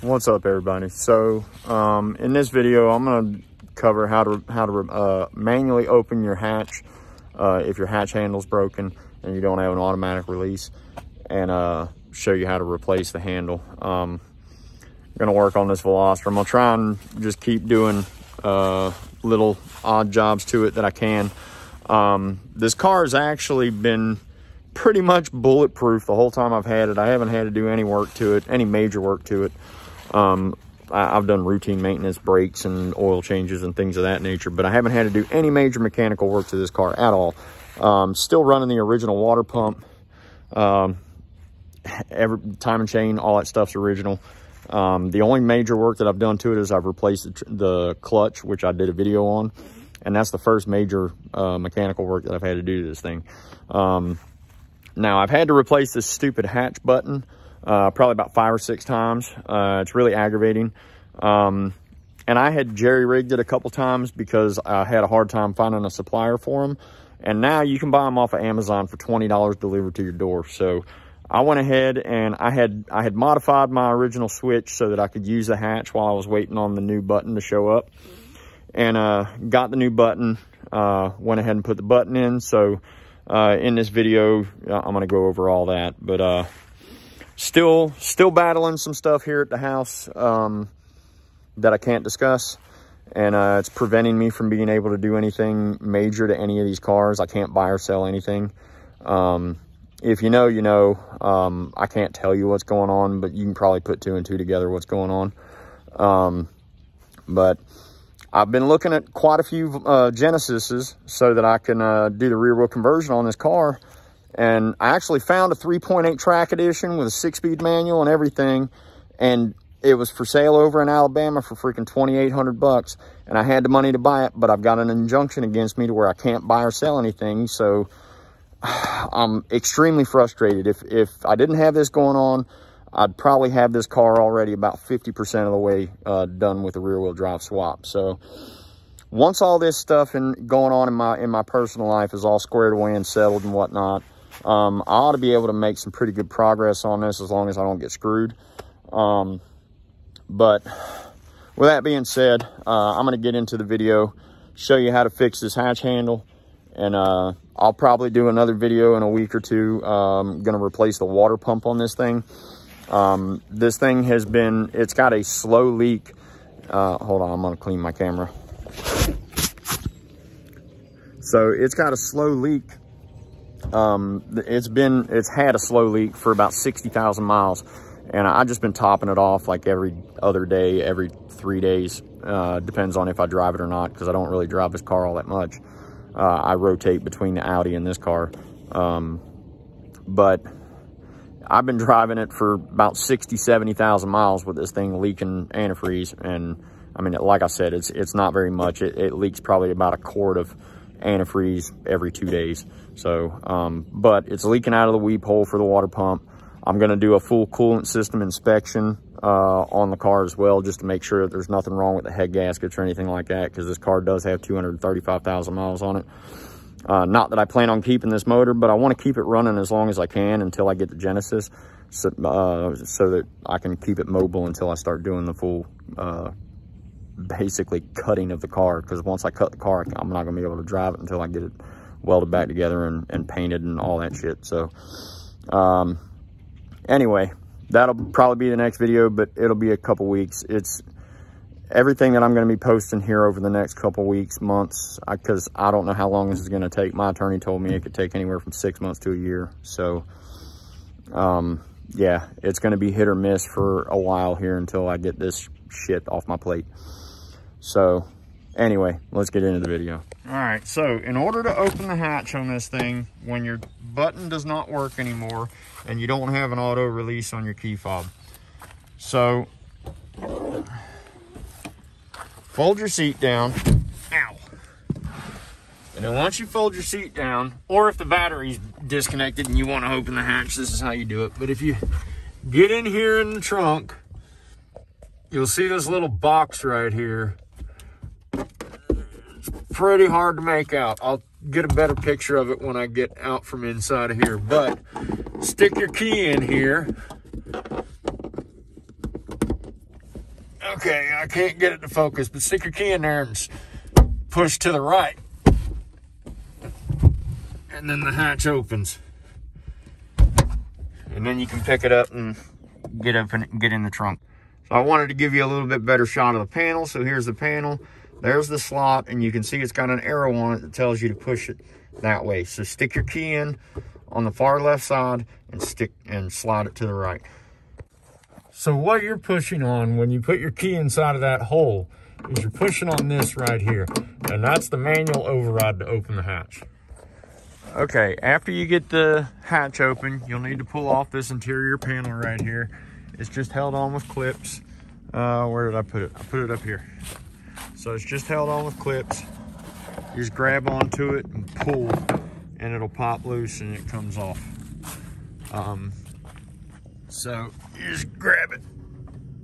What's up, everybody? So in this video I'm going to cover how to manually open your hatch if your hatch handle's broken and you don't have an automatic release, and show you how to replace the handle. I'm going to work on this Veloster. I'm going to try and just keep doing little odd jobs to it that I can. This car has actually been pretty much bulletproof the whole time I've had it. I haven't had to do any work to it, any major work to it. I've done routine maintenance, brakes and oil changes and things of that nature, but I haven't had to do any major mechanical work to this car at all. Still running the original water pump. Every timing chain, all that stuff's original. The only major work that I've done to it is I've replaced the clutch, which I did a video on, and that's the first major mechanical work that I've had to do to this thing. Now, I've had to replace this stupid hatch button probably about 5 or 6 times. It's really aggravating. And I had jerry-rigged it a couple times because I had a hard time finding a supplier for them. And now you can buy them off of Amazon for $20 delivered to your door. So I went ahead and I had modified my original switch so that I could use the hatch while I was waiting on the new button to show up. And got the new button, went ahead and put the button in. So in this video, I'm going to go over all that. But still battling some stuff here at the house that I can't discuss. And it's preventing me from being able to do anything major to any of these cars. I can't buy or sell anything. If you know, you know. I can't tell you what's going on, but you can probably put 2 and 2 together what's going on. But I've been looking at quite a few Genesises so that I can do the rear wheel conversion on this car. And I actually found a 3.8 track edition with a 6-speed manual and everything. And it was for sale over in Alabama for freaking $2,800. And I had the money to buy it, but I've got an injunction against me to where I can't buy or sell anything. So I'm extremely frustrated. If I didn't have this going on, I'd probably have this car already about 50% of the way done with the rear wheel drive swap. So once all this stuff going on in my personal life is all squared away and settled and whatnot, I ought to be able to make some pretty good progress on this as long as I don't get screwed. But with that being said, I'm going to get into the video, show you how to fix this hatch handle, and I'll probably do another video in a week or two. I'm going to replace the water pump on this thing. This thing it's got a slow leak. Hold on, I'm going to clean my camera. So it's got a slow leak. It's had a slow leak for about 60,000 miles. And I've just been topping it off like every other day, every 3 days. Depends on if I drive it or not, because I don't really drive this car all that much. I rotate between the Audi and this car. But I've been driving it for about 60, 70,000 miles with this thing leaking antifreeze. And I mean, like I said, it's not very much. It leaks probably about a quart of antifreeze every 2 days. So, but it's leaking out of the weep hole for the water pump. I'm going to do a full coolant system inspection on the car as well, just to make sure that there's nothing wrong with the head gaskets or anything like that, because this car does have 235,000 miles on it. Not that I plan on keeping this motor, but I want to keep it running as long as I can until I get the Genesis, so that I can keep it mobile until I start doing the full, basically cutting of the car, because once I cut the car, I'm not going to be able to drive it until I get it welded back together and painted and all that shit. So, anyway, that'll probably be the next video, but it'll be a couple weeks. It's everything that I'm going to be posting here over the next couple weeks, months, because I don't know how long this is going to take. My attorney told me it could take anywhere from 6 months to a year. So, yeah, it's going to be hit or miss for a while here until I get this shit off my plate. So, anyway, let's get into the video. All right, so in order to open the hatch on this thing, when your button does not work anymore and you don't have an auto release on your key fob, so fold your seat down. Ow. And then once you fold your seat down, or if the battery's disconnected and you want to open the hatch, this is how you do it. But if you get in here in the trunk, you'll see this little box right here. Pretty hard to make out. I'll get a better picture of it when I get out from inside of here, but stick your key in here Okay, I can't get it to focus, but stick your key in there and push to the right. And then the hatch opens. And then you can pick it up and get in the trunk. So I wanted to give you a little bit better shot of the panel. So here's the panel. There's the slot, and you can see it's got an arrow on it that tells you to push it that way. So stick your key in on the far left side and slide it to the right. So what you're pushing on when you put your key inside of that hole is you're pushing on this right here. And that's the manual override to open the hatch. Okay, after you get the hatch open, you'll need to pull off this interior panel right here. It's just held on with clips. Where did I put it? I put it up here. So it's just held on with clips. You just grab onto it and pull, and it'll pop loose and it comes off. So you just grab it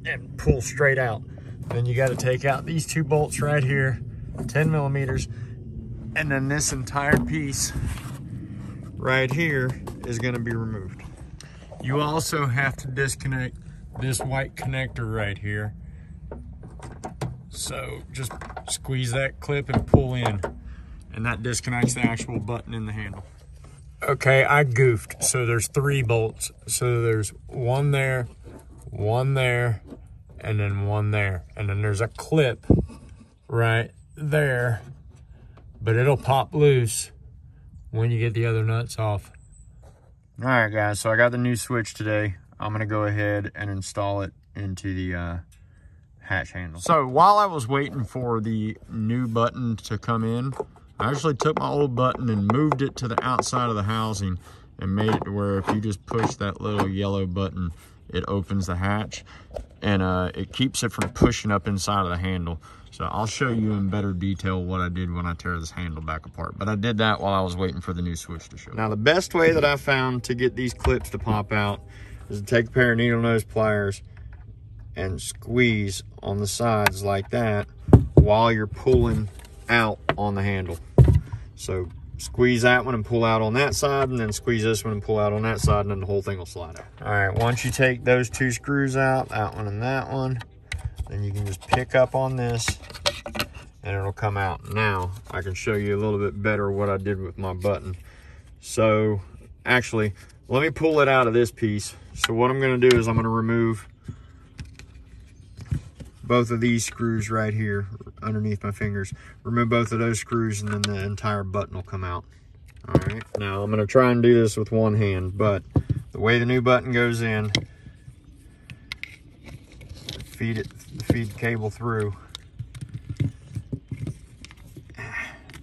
and pull straight out. Then you got to take out these two bolts right here, 10 millimeters, and then this entire piece right here is going to be removed. You also have to disconnect this white connector right here. So just squeeze that clip and pull in, and that disconnects the actual button in the handle. Okay, I goofed. So there's 3 bolts. So there's one there, and then one there. And then there's a clip right there, but it'll pop loose when you get the other nuts off. All right, guys, so I got the new switch today. I'm gonna go ahead and install it into the hatch handle. So while I was waiting for the new button to come in, I actually took my old button and moved it to the outside of the housing and made it to where if you just push that little yellow button, it opens the hatch, and it keeps it from pushing up inside of the handle. So I'll show you in better detail what I did when I tear this handle back apart. But I did that while I was waiting for the new switch to show. Now the best way that I found to get these clips to pop out is to take a pair of needle nose pliers and squeeze on the sides like that while you're pulling out on the handle. So squeeze that one and pull out on that side, and then squeeze this one and pull out on that side, and then the whole thing will slide out. All right, once you take those 2 screws out, that one and that one, then you can just pick up on this and it'll come out. Now I can show you a little bit better what I did with my button. So actually, let me pull it out of this piece. So what I'm going to do is I'm going to remove both of these screws right here underneath my fingers. Remove both of those screws, and then the entire button will come out. All right, now I'm going to try and do this with one hand, but the way the new button goes in, feed the cable through,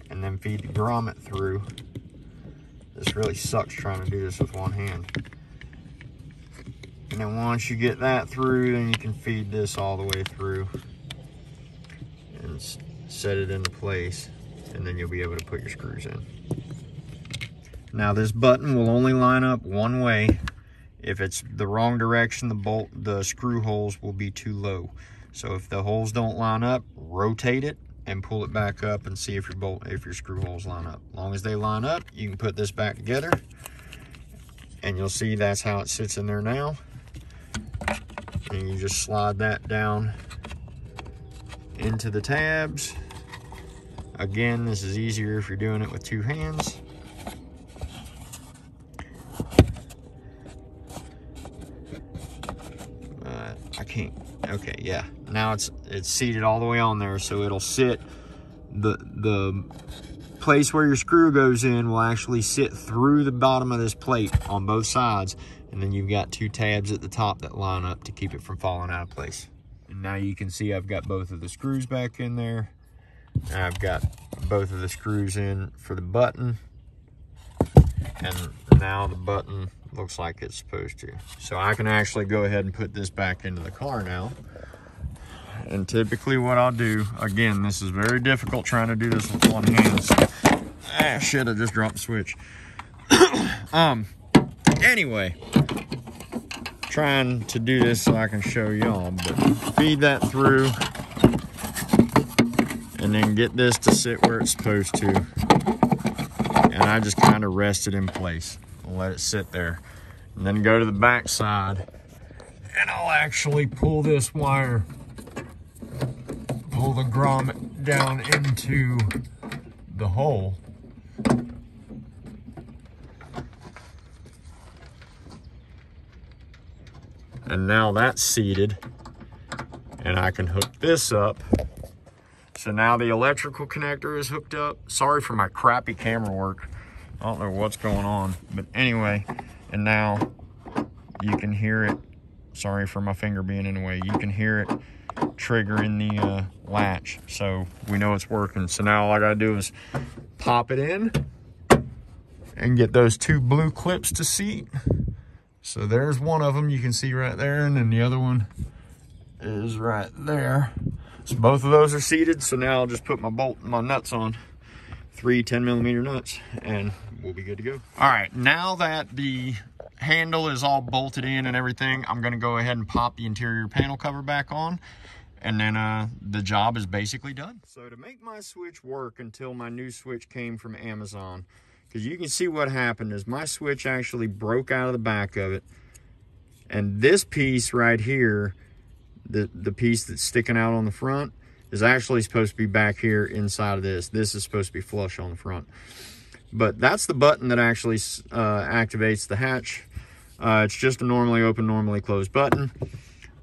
and then feed the grommet through. This really sucks trying to do this with one hand. And then once you get that through, then you can feed this all the way through and set it into place, and then you'll be able to put your screws in. Now this button will only line up one way. If it's the wrong direction, the screw holes will be too low. So if the holes don't line up, rotate it and pull it back up and see if your screw holes line up. As long as they line up, you can put this back together, and you'll see that's how it sits in there now. And you just slide that down into the tabs. Again, this is easier if you're doing it with 2 hands. I can't. Okay, yeah. Now it's seated all the way on there, so it'll sit. The place where your screw goes in will actually sit through the bottom of this plate on both sides, and then you've got 2 tabs at the top that line up to keep it from falling out of place. And now you can see I've got both of the screws back in there. I've got both of the screws in for the button, and now the button looks like it's supposed to. So I can actually go ahead and put this back into the car now. And typically what I'll do, again, this is very difficult trying to do this with one hand. So, shit, I just dropped the switch. Anyway, trying to do this so I can show y'all, but feed that through and then get this to sit where it's supposed to. And I just kind of rest it in place and let it sit there. And then go to the back side, and I'll actually pull this wire pull the grommet down into the hole. And now that's seated, and I can hook this up. So now the electrical connector is hooked up. Sorry for my crappy camera work. I don't know what's going on, but anyway, and now you can hear it. Sorry for my finger being in the way. You can hear it triggering the latch, so we know it's working. So now all I gotta do is pop it in and get those two blue clips to seat. So there's one of them you can see right there, and then the other one is right there. So both of those are seated. So now I'll just put my nuts on, 3 10mm nuts, and we'll be good to go. All right, now that the handle is all bolted in and everything, I'm gonna go ahead and pop the interior panel cover back on, and then the job is basically done. So to make my switch work until my new switch came from Amazon, because you can see what happened is my switch actually broke out of the back of it, and this piece right here, the piece that's sticking out on the front, is actually supposed to be back here inside of this. This is supposed to be flush on the front. But that's the button that actually activates the hatch. It's just a normally open, normally closed button.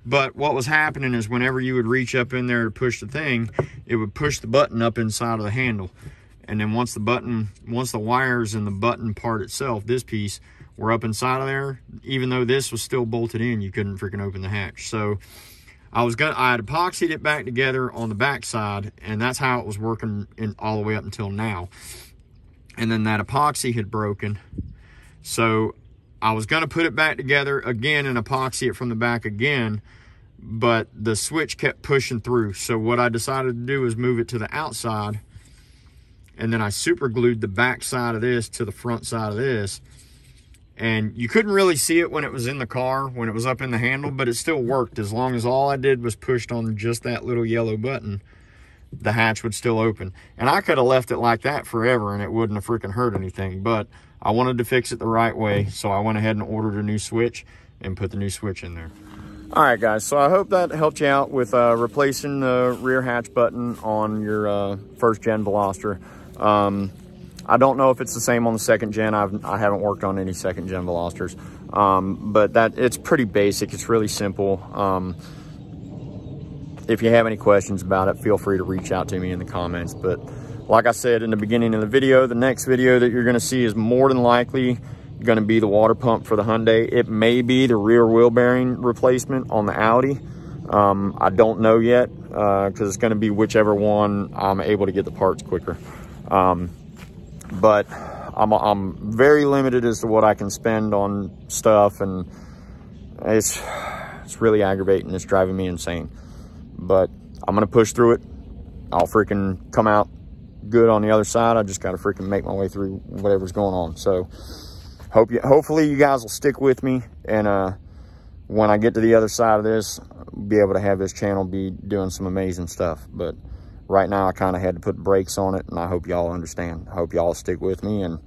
But what was happening is whenever you would reach up in there to push the thing, it would push the button up inside of the handle. And then once the wires and the button part itself, this piece, were up inside of there, even though this was still bolted in, you couldn't freaking open the hatch. So I had epoxied it back together on the back side, and that's how it was working all the way up until now. And then that epoxy had broken. So I was gonna put it back together again and epoxy it from the back again, but the switch kept pushing through. So what I decided to do was move it to the outside, and then I super glued the back side of this to the front side of this. And you couldn't really see it when it was in the car, when it was up in the handle, but it still worked. As long as all I did was pushed on just that little yellow button, the hatch would still open. And I could have left it like that forever and it wouldn't have freaking hurt anything, but I wanted to fix it the right way, so I went ahead and ordered a new switch and put the new switch in there. All right, guys, so I hope that helped you out with replacing the rear hatch button on your first gen Veloster. I don't know if it's the same on the second gen. I haven't worked on any second gen Velosters, but it's pretty basic. It's really simple. If you have any questions about it, feel free to reach out to me in the comments. But like I said in the beginning of the video, the next video that you're gonna see is more than likely gonna be the water pump for the Hyundai. It may be the rear wheel bearing replacement on the Audi. I don't know yet, because it's gonna be whichever one I'm able to get the parts quicker. But I'm very limited as to what I can spend on stuff, and it's really aggravating. It's driving me insane. But I'm gonna push through it. I'll freaking come out good on the other side. I just gotta freaking make my way through whatever's going on. So hopefully you guys will stick with me, and when I get to the other side of this, be able to have this channel be doing some amazing stuff. But right now I kind of had to put brakes on it, and I hope y'all understand. I hope y'all stick with me, and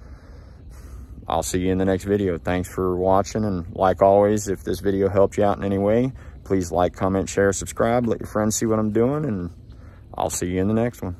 I'll see you in the next video. Thanks for watching, and like always, if this video helped you out in any way, please like, comment, share, subscribe, let your friends see what I'm doing, and I'll see you in the next one.